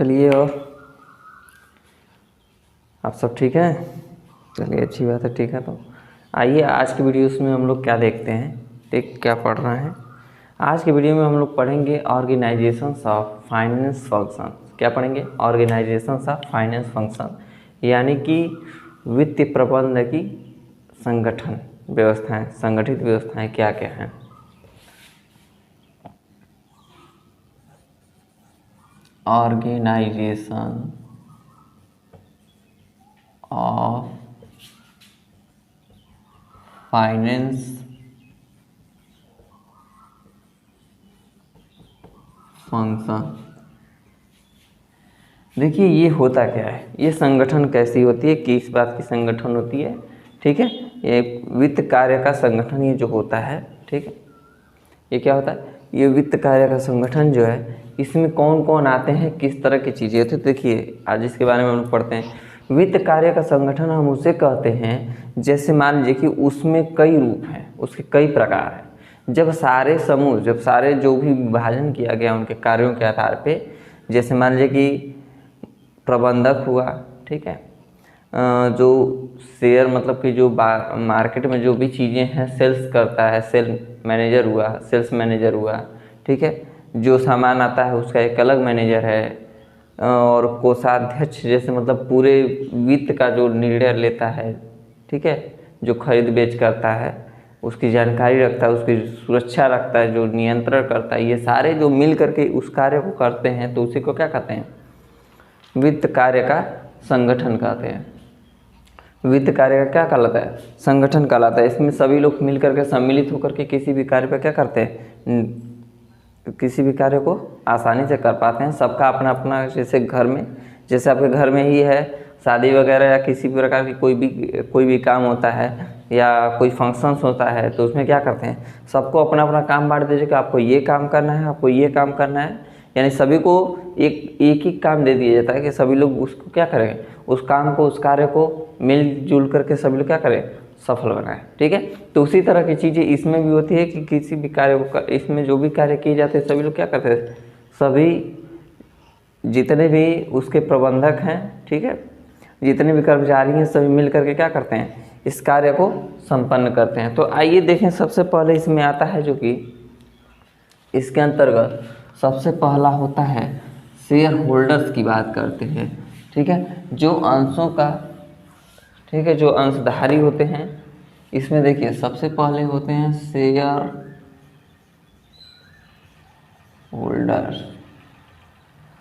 चलिए, और आप सब ठीक हैं? चलिए, अच्छी बात है। ठीक है, तो आइए आज की वीडियोस में हम लोग क्या देखते हैं, क्या पढ़ रहे हैं। आज की वीडियो में हम लोग पढ़ेंगे ऑर्गेनाइजेशंस ऑफ फाइनेंस फंक्शन। क्या पढ़ेंगे? ऑर्गेनाइजेशंस ऑफ फाइनेंस फंक्शन, यानी कि वित्तीय प्रबंध की संगठन व्यवस्थाएं, संगठित व्यवस्थाएं क्या क्या हैं। Organisation of finance function. देखिए, ये होता क्या है, ये संगठन कैसी होती है, किस बात की संगठन होती है। ठीक है, ये वित्त कार्य का संगठन ये जो होता है, ठीक है, ये क्या होता है, ये वित्त कार्य का संगठन जो है, इसमें कौन कौन आते हैं, किस तरह की चीज़ें होती है। देखिए, आज इसके बारे में हम लोग पढ़ते हैं। वित्त कार्य का संगठन हम उसे कहते हैं, जैसे मान लीजिए कि उसमें कई रूप हैं, उसके कई प्रकार हैं। जब सारे जो भी विभाजन किया गया उनके कार्यों के आधार पे, जैसे मान लीजिए कि प्रबंधक हुआ, ठीक है, जो शेयर मतलब कि जो मार्केट में जो भी चीज़ें हैं सेल्स करता है, सेल्स मैनेजर हुआ, ठीक है, जो सामान आता है उसका एक अलग मैनेजर है। और कोषाध्यक्ष जैसे मतलब पूरे वित्त का जो निर्णय लेता है, ठीक है, जो खरीद बेच करता है, उसकी जानकारी रखता है, उसकी सुरक्षा रखता है, जो नियंत्रण करता है, ये सारे जो मिल करके उस कार्य को करते हैं, तो उसी को क्या कहते हैं, वित्त कार्य का संगठन कहते हैं। वित्त कार्य का क्या कहलाता है, संगठन कहलाता है। इसमें सभी लोग मिल करके सम्मिलित होकर के किसी भी कार्य पर क्या करते हैं, किसी भी कार्य को आसानी से कर पाते हैं। सबका अपना अपना, जैसे आपके घर में ही है, शादी वगैरह या किसी भी प्रकार की कोई भी काम होता है या कोई फंक्शंस होता है, तो उसमें क्या करते हैं, सबको अपना अपना काम बांट दीजिए कि आपको ये काम करना है, आपको ये काम करना है, यानी सभी को एक ही काम दे दिया जाता है कि सभी लोग उसको क्या करें, उस काम को, उस कार्य को मिलजुल करके सभी लोग क्या करें, सफल बनाएं। ठीक है, तो उसी तरह की चीज़ें इसमें भी होती है कि किसी भी कार्य को, इसमें जो भी कार्य किए जाते हैं सभी लोग क्या करते हैं, सभी जितने भी उसके प्रबंधक हैं, ठीक है, जितने भी कर्मचारी हैं, सभी मिल करके क्या करते हैं, इस कार्य को संपन्न करते हैं। तो आइए देखें, सबसे पहले इसमें आता है जो कि इसके अंतर्गत सबसे पहला होता है शेयर होल्डर्स की बात करते हैं। ठीक है, जो अंशों का, ठीक है, जो अंशधारी होते हैं, इसमें देखिए सबसे पहले होते हैं शेयर होल्डर्स।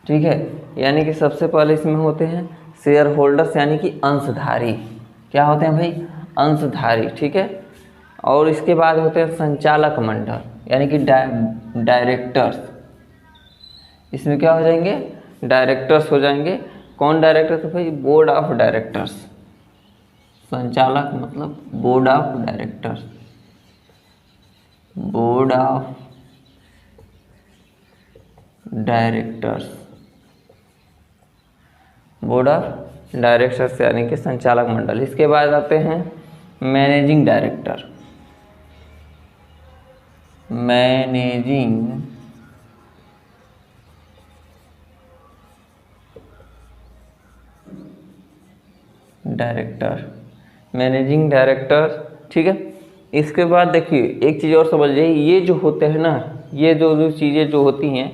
ठीक है, यानी कि सबसे पहले इसमें होते हैं शेयर होल्डर्स, यानी कि अंशधारी। क्या होते हैं भाई, अंशधारी। ठीक है, और इसके बाद होते हैं संचालक मंडल, यानी कि डायरेक्टर्स। इसमें क्या हो जाएंगे, डायरेक्टर्स हो जाएंगे। कौन डायरेक्टर? तो भाई बोर्ड ऑफ डायरेक्टर्स। संचालक मतलब board of directors, board of directors, board of directors यानी कि संचालक मंडल। इसके बाद आते हैं managing director, managing director, managing director. ठीक है, इसके बाद देखिए एक चीज़ और समझिए, ये जो होते हैं ना, ये जो चीज़ें जो होती हैं,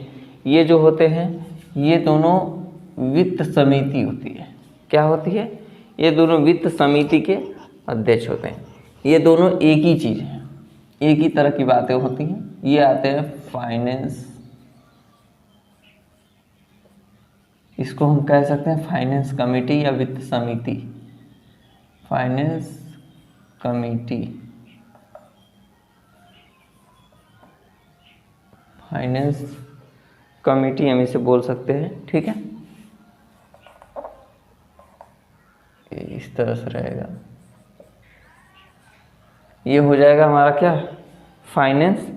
ये जो होते हैं, ये दोनों वित्त समिति होती है। क्या होती है? ये दोनों वित्त समिति के अध्यक्ष होते हैं। ये दोनों एक ही चीज़ है, एक ही तरह की बातें होती हैं। ये आते हैं फाइनेंस, इसको हम कह सकते हैं फाइनेंस कमेटी या वित्त समिति, फाइनेंस कमेटी, फाइनेंस कमेटी हम इसे बोल सकते हैं। ठीक है, इस तरह से रहेगा, ये हो जाएगा हमारा क्या, फाइनेंस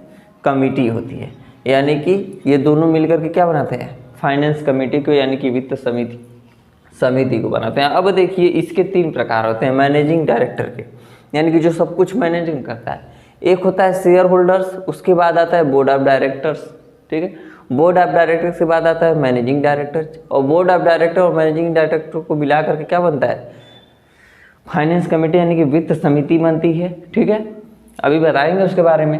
कमेटी होती है। यानी कि ये दोनों मिलकर के क्या बनाते हैं, फाइनेंस कमेटी को, यानी कि वित्त समिति को बनाते हैं। अब देखिए इसके 3 प्रकार होते हैं मैनेजिंग डायरेक्टर के, यानी कि जो सब कुछ मैनेजिंग करता है। एक होता है शेयर होल्डर्स, उसके बाद आता है बोर्ड ऑफ डायरेक्टर्स, ठीक है, बोर्ड ऑफ डायरेक्टर के बाद आता है मैनेजिंग डायरेक्टर, और बोर्ड ऑफ डायरेक्टर और मैनेजिंग डायरेक्टर को मिला करके क्या बनता है, फाइनेंस कमेटी यानी कि वित्त समिति बनती है। ठीक है, अभी बताएंगे उसके बारे में।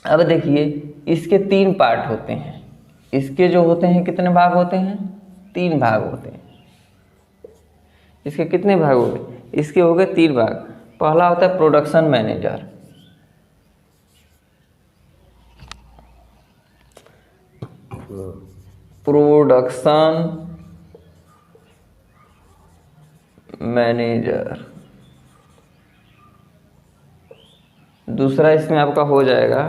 अब देखिए इसके 3 पार्ट होते हैं, इसके जो होते हैं कितने भाग होते हैं, 3 भाग होते हैं। इसके कितने भाग हो गए, इसके हो गए 3 भाग। पहला होता है प्रोडक्शन मैनेजर, प्रोडक्शन मैनेजर। दूसरा इसमें आपका हो जाएगा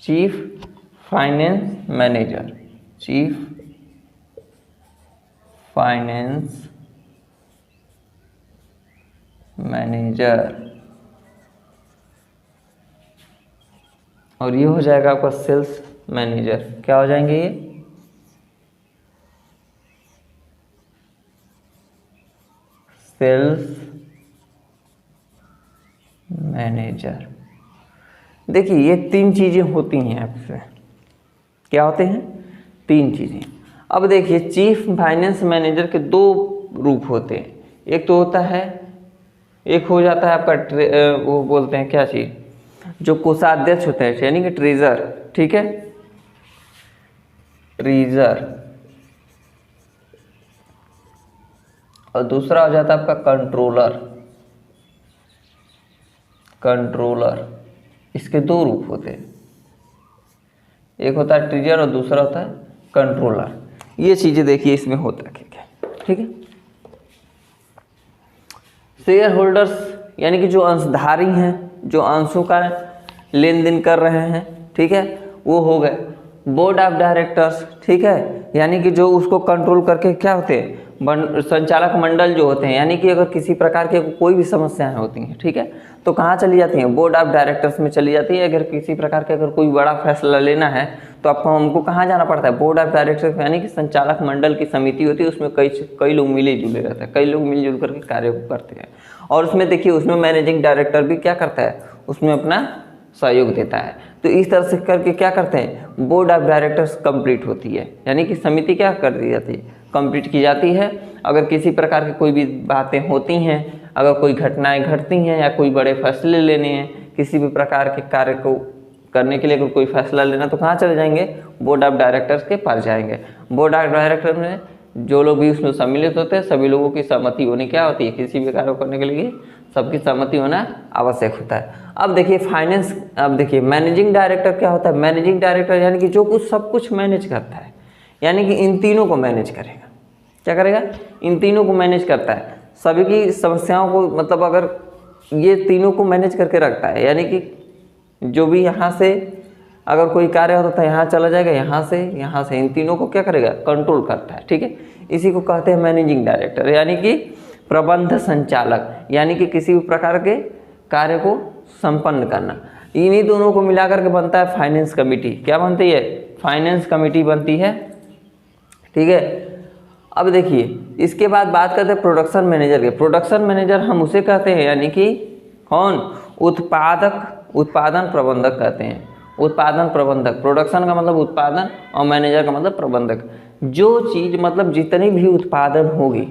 chief finance manager, chief finance manager. और ये हो जाएगा आपका सेल्स मैनेजर। क्या हो जाएंगे ये, सेल्स मैनेजर। देखिए ये 3 चीज़ें होती हैं आपसे, क्या होते हैं, 3 चीज़ें। अब देखिए चीफ फाइनेंस मैनेजर के 2 रूप होते हैं। एक तो होता है, एक हो जाता है आपका वो बोलते हैं क्या चीज़, जो कोषाध्यक्ष होते हैं यानी कि ट्रेजर। ठीक है, ट्रेजर। और दूसरा हो जाता है आपका कंट्रोलर, कंट्रोलर। इसके 2 रूप होते हैं, एक होता है ट्रेजर और दूसरा होता है कंट्रोलर। ये चीजें देखिए इसमें होता क्या है। ठीक है, शेयर होल्डर्स यानी कि जो अंशधारी हैं, जो अंशों का लेन देन कर रहे हैं, ठीक है, वो हो गए। बोर्ड ऑफ डायरेक्टर्स, ठीक है, यानी कि जो उसको कंट्रोल करके क्या होते हैं, संचालक मंडल जो होते हैं, यानी कि अगर किसी प्रकार की कोई भी समस्याएं होती हैं, ठीक है, तो कहाँ चली जाती हैं, बोर्ड ऑफ डायरेक्टर्स में चली जाती है। अगर किसी प्रकार के अगर कोई बड़ा फैसला लेना है तो आपको हमको कहाँ जाना पड़ता है, बोर्ड ऑफ डायरेक्टर्स, यानी कि संचालक मंडल की समिति होती है। उसमें कई लोग मिले जुले रहते हैं, कई लोग मिलजुल करके कार्य करते हैं। और उसमें देखिए उसमें मैनेजिंग डायरेक्टर भी क्या करता है, उसमें अपना सहयोग देता है। तो इस तरह से करके क्या करते हैं, बोर्ड ऑफ डायरेक्टर्स कंप्लीट होती है, यानी कि समिति क्या कर दी जाती है, कंप्लीट की जाती है। अगर किसी प्रकार की कोई भी बातें होती हैं, अगर कोई घटनाएं घटती हैं या कोई बड़े फैसले लेने हैं, किसी भी प्रकार के कार्य को करने के लिए अगर कोई फैसला लेना, तो कहाँ चले जाएंगे, बोर्ड ऑफ डायरेक्टर्स के पास जाएंगे। बोर्ड ऑफ डायरेक्टर में जो लोग भी उसमें सम्मिलित होते हैं, सभी लोगों की सहमति होनी क्या होती है, किसी भी कार्य को करने के लिए सबकी सहमति होना आवश्यक होता है। अब देखिए फाइनेंस, अब देखिए मैनेजिंग डायरेक्टर क्या होता है, मैनेजिंग डायरेक्टर यानी कि जो कुछ सब कुछ मैनेज करता है, यानी कि इन तीनों को मैनेज करेगा। क्या करेगा, इन तीनों को मैनेज करता है, सभी की समस्याओं को, मतलब अगर ये तीनों को मैनेज करके रखता है, यानी कि जो भी यहाँ से अगर कोई कार्य होता है यहाँ चला जाएगा, यहाँ से इन तीनों को क्या करेगा, कंट्रोल करता है। ठीक है, इसी को कहते हैं मैनेजिंग डायरेक्टर, यानी कि प्रबंध संचालक, यानी कि किसी भी प्रकार के कार्य को संपन्न करना। इन्हीं दोनों को मिलाकर के बनता है फाइनेंस कमेटी। क्या बनती है, फाइनेंस कमेटी बनती है। ठीक है, अब देखिए इसके बाद बात करते हैं प्रोडक्शन मैनेजर के। प्रोडक्शन मैनेजर हम उसे कहते हैं, यानी कि कौन, उत्पादन प्रबंधक कहते हैं, उत्पादन प्रबंधक। प्रोडक्शन का मतलब उत्पादन और मैनेजर का मतलब प्रबंधक। जो चीज़ मतलब जितनी भी उत्पादन होगी,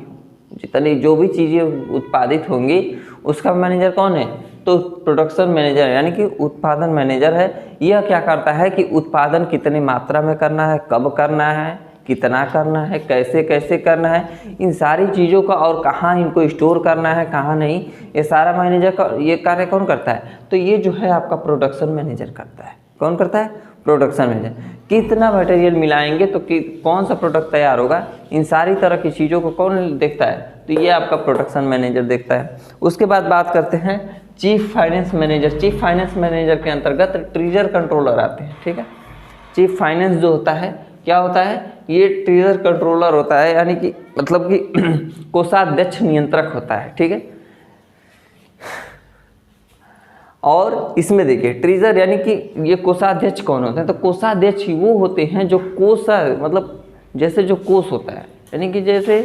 जितनी जो भी चीज़ें उत्पादित होंगी, उसका मैनेजर कौन है, तो प्रोडक्शन मैनेजर, यानी कि उत्पादन मैनेजर है। यह क्या करता है कि उत्पादन कितनी मात्रा में करना है, कब करना है, कितना करना है, कैसे कैसे करना है, इन सारी चीज़ों का, और कहाँ इनको स्टोर करना है, कहाँ नहीं, ये सारा मैनेजर का ये कार्य कौन करता है, तो ये जो है आपका प्रोडक्शन मैनेजर करता है। कौन करता है, प्रोडक्शन मैनेजर। कितना मटेरियल मिलाएंगे तो कौन सा प्रोडक्ट तैयार होगा, इन सारी तरह की चीज़ों को कौन देखता है, तो ये आपका प्रोडक्शन मैनेजर देखता है। उसके बाद बात करते हैं chief finance manager. Chief finance manager के अंतर्गत ट्रेजर कंट्रोलर आते हैं। ठीक है, चीफ फाइनेंस जो होता है क्या होता है, ये ट्रेजर कंट्रोलर होता है, यानी कि मतलब कि कोषाध्यक्ष नियंत्रक होता है। ठीक है, और इसमें देखिए ट्रेजर यानी कि ये कोषाध्यक्ष कौन होते हैं, तो कोषाध्यक्ष वो होते हैं जो कोष, मतलब जैसे जो कोष होता है, यानी कि जैसे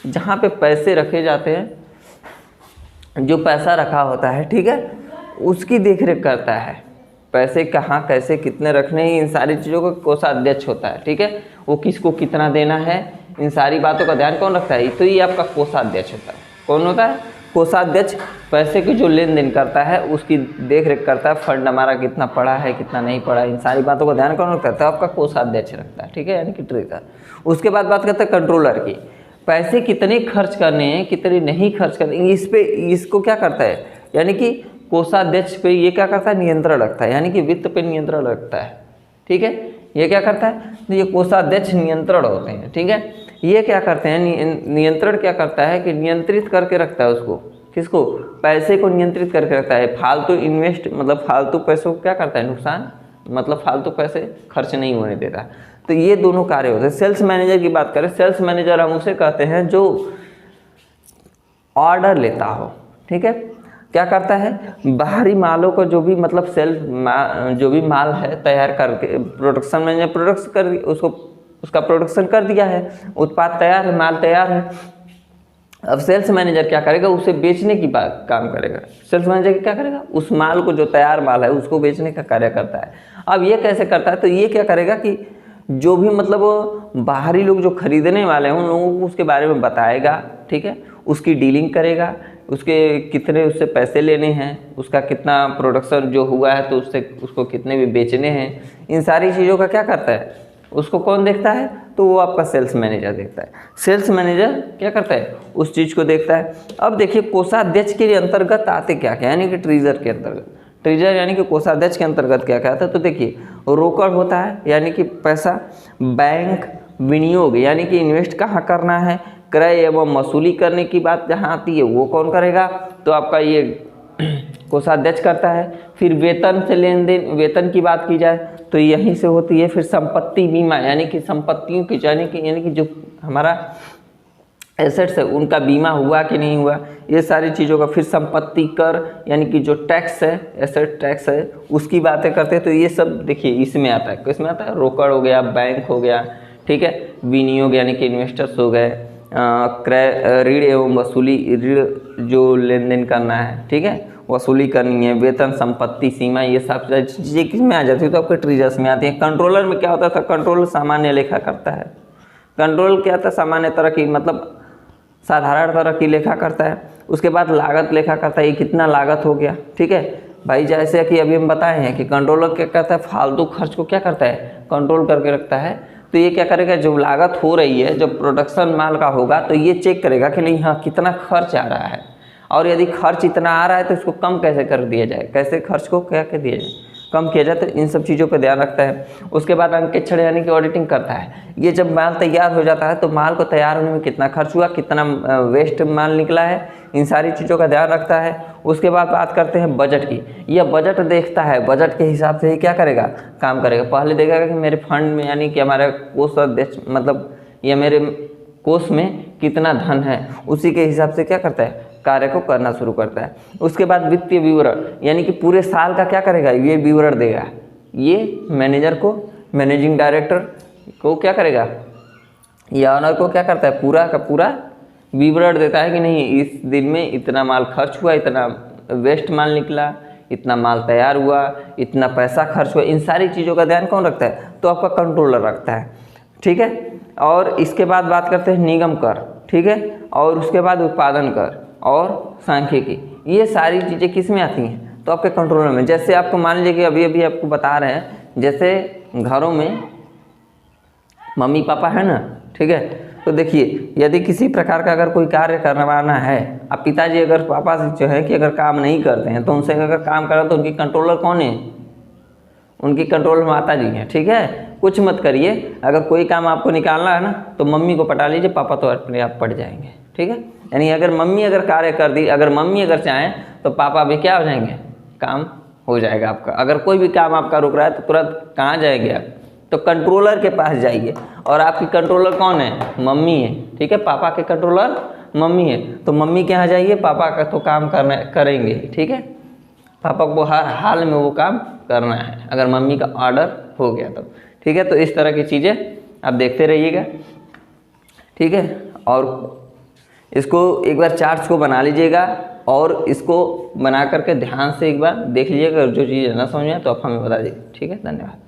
जहाँ पे पैसे रखे जाते हैं, जो पैसा रखा होता है, ठीक है, उसकी देख रेख करता है। पैसे कहाँ कैसे कितने रखने हैं, इन सारी चीज़ों का कोषाध्यक्ष होता है, ठीक है। वो किसको कितना देना है, इन सारी बातों का ध्यान कौन रखता है, तो ये आपका कोषाध्यक्ष होता है। कौन होता है, कोषाध्यक्ष। पैसे की जो लेन देन करता है उसकी देख रेख करता है, फंड हमारा कितना पड़ा है कितना नहीं पड़ा, इन सारी बातों का ध्यान कौन रखता है, तो आपका कोषाध्यक्ष रखता है, ठीक है, यानी कि ट्रेजर। उसके बाद बात करते हैं कंट्रोलर की। पैसे कितने खर्च करने हैं कितने नहीं खर्च करने, इस पे इसको क्या करता है, यानी कि कोषाध्यक्ष पे ये क्या करता है, नियंत्रण रखता है, यानी कि वित्त पे नियंत्रण रखता है, ठीक है। ये क्या करता है, तो ये कोषाध्यक्ष नियंत्रण होते हैं, ठीक है। ये क्या करते हैं, नियंत्रण क्या करता है कि नियंत्रित करके रखता है उसको, किसको, पैसे को नियंत्रित करके रखता है। फालतू इन्वेस्ट मतलब फालतू पैसों को क्या करता है, नुकसान मतलब फालतू पैसे खर्च नहीं होने देता। तो ये दोनों कार्य होते हैं। सेल्स मैनेजर की बात करें, सेल्स मैनेजर हम उसे कहते हैं जो ऑर्डर लेता हो, ठीक है। क्या करता है, बाहरी मालों को जो भी मतलब जो भी माल है तैयार करके, प्रोडक्शन मैनेजर प्रोडक्शन कर उसको उसका प्रोडक्शन कर दिया है, उत्पाद तैयार है, माल तैयार है। अब सेल्स मैनेजर क्या करेगा, उसे बेचने की बात काम करेगा। सेल्स मैनेजर क्या करेगा, उस माल को जो तैयार माल है उसको बेचने का कार्य करता है। अब ये कैसे करता है, तो ये क्या करेगा कि जो भी मतलब बाहरी लोग जो खरीदने वाले हैं उन लोगों को उसके बारे में बताएगा, ठीक है, उसकी डीलिंग करेगा, उसके कितने उससे पैसे लेने हैं, उसका कितना प्रोडक्शन जो हुआ है तो उससे उसको कितने भी बेचने हैं, इन सारी चीज़ों का क्या करता है, उसको कौन देखता है, तो वो आपका सेल्स मैनेजर देखता है। सेल्स मैनेजर क्या करता है, उस चीज़ को देखता है। अब देखिए कोषाध्यक्ष के अंतर्गत आते क्या क्या, यानी कि ट्रेजर के अंतर्गत, ट्रेजर यानी कि कोषाध्यक्ष के अंतर्गत क्या क्या आता है, तो देखिए रोकड़ होता है यानी कि पैसा, बैंक, विनियोग यानी कि इन्वेस्ट कहाँ करना है, क्रय एवं वसूली करने की बात जहाँ आती है वो कौन करेगा, तो आपका ये कोषाध्यक्ष करता है। फिर वेतन से लेन देन, वेतन की बात की जाए तो यहीं से होती है। फिर संपत्ति बीमा यानी कि संपत्तियों की यानी कि जो हमारा एसेट्स है उनका बीमा हुआ कि नहीं हुआ, ये सारी चीज़ों का। फिर संपत्ति कर यानी कि जो टैक्स है, एसेट टैक्स है, उसकी बातें करते हैं। तो ये सब देखिए इसमें आता है, किसमें आता है, रोकड़ हो गया, बैंक हो गया, ठीक है, विनियोग यानी कि इन्वेस्टर्स हो गए, क्रय ऋण एवं वसूली, ऋण जो लेन देन करना है, ठीक है, वसूली करनी है, वेतन, संपत्ति सीमा, ये सब चीज़ें किस में आ जाती है, तो आपके ट्रेजर्स में आती है। कंट्रोलर में क्या होता था, कंट्रोलर सामान्य लेखा करता है। कंट्रोल क्या था, सामान्य तरह की मतलब साधारण तरह की लेखा करता है। उसके बाद लागत लेखा करता है, ये कितना लागत हो गया, ठीक है भाई। जैसे कि अभी हम बताए हैं कि कंट्रोलर क्या करता है, फालतू खर्च को क्या करता है, कंट्रोल करके रखता है। तो ये क्या करेगा, जो लागत हो रही है, जो प्रोडक्शन माल का होगा, तो ये चेक करेगा कि नहीं, हाँ कितना खर्च आ रहा है, और यदि खर्च इतना आ रहा है तो इसको कम कैसे कर दिया जाए, कैसे खर्च को क्या कर दिया जाए, कम किया जाए। तो इन सब चीज़ों पे ध्यान रखता है। उसके बाद अंकेक्षण यानी कि ऑडिटिंग करता है। ये जब माल तैयार हो जाता है तो माल को तैयार होने में कितना खर्च हुआ, कितना वेस्ट माल निकला है, इन सारी चीज़ों का ध्यान रखता है। उसके बाद बात करते हैं बजट की। यह बजट देखता है, बजट के हिसाब से ही क्या करेगा, काम करेगा। पहले देखेगा कि मेरे फंड में यानी कि हमारे कोष मतलब या मेरे कोष में कितना धन है, उसी के हिसाब से क्या करता है, कार्य को करना शुरू करता है। उसके बाद वित्तीय विवरण यानी कि पूरे साल का क्या करेगा, ये विवरण देगा। ये मैनेजर को, मैनेजिंग डायरेक्टर को क्या करेगा, या ऑनर को क्या करता है, पूरा का पूरा विवरण देता है कि नहीं इस दिन में इतना माल खर्च हुआ, इतना वेस्ट माल निकला, इतना माल तैयार हुआ, इतना पैसा खर्च हुआ। इन सारी चीज़ों का ध्यान कौन रखता है, तो आपका कंट्रोलर रखता है, ठीक है। और इसके बाद बात करते हैं निगम कर, ठीक है, और उसके बाद उत्पादन कर और सांख्यिकी। ये सारी चीज़ें किस में आती हैं, तो आपके कंट्रोलर में। जैसे आपको मान लीजिए कि अभी अभी आपको बता रहे हैं, जैसे घरों में मम्मी पापा है ना, ठीक है, तो देखिए यदि किसी प्रकार का अगर कोई कार्य करवाना है, अब पिताजी अगर पापा से जो है कि अगर काम नहीं करते हैं तो उनसे अगर काम करा तो उनकी कंट्रोलर कौन है, उनकी कंट्रोल माता जी हैं, ठीक है। कुछ मत करिए, अगर कोई काम आपको निकालना है ना तो मम्मी को पटा लीजिए, पापा तो अपने आप पड़ जाएंगे, ठीक है। यानी अगर मम्मी अगर कार्य कर दी, अगर मम्मी अगर चाहें तो पापा भी क्या हो जाएंगे, काम हो जाएगा आपका। अगर कोई भी काम आपका रुक रहा है तो तुरंत कहाँ जाएंगे आप, तो कंट्रोलर के पास जाइए। और आपकी कंट्रोलर कौन है, मम्मी है, ठीक है। पापा के कंट्रोलर मम्मी है, तो मम्मी के यहाँ जाइए, पापा का तो काम करेंगे, ठीक है। पापा को हर हाल में वो काम करना है, अगर मम्मी का ऑर्डर हो गया तो, ठीक है। तो इस तरह की चीज़ें आप देखते रहिएगा, ठीक है। और इसको एक बार चार्ट्स को बना लीजिएगा और इसको बना करके ध्यान से एक बार देख लीजिएगा, जो चीज़ ना समझ में आए तो आप हमें बता दीजिए। ठीक है, धन्यवाद।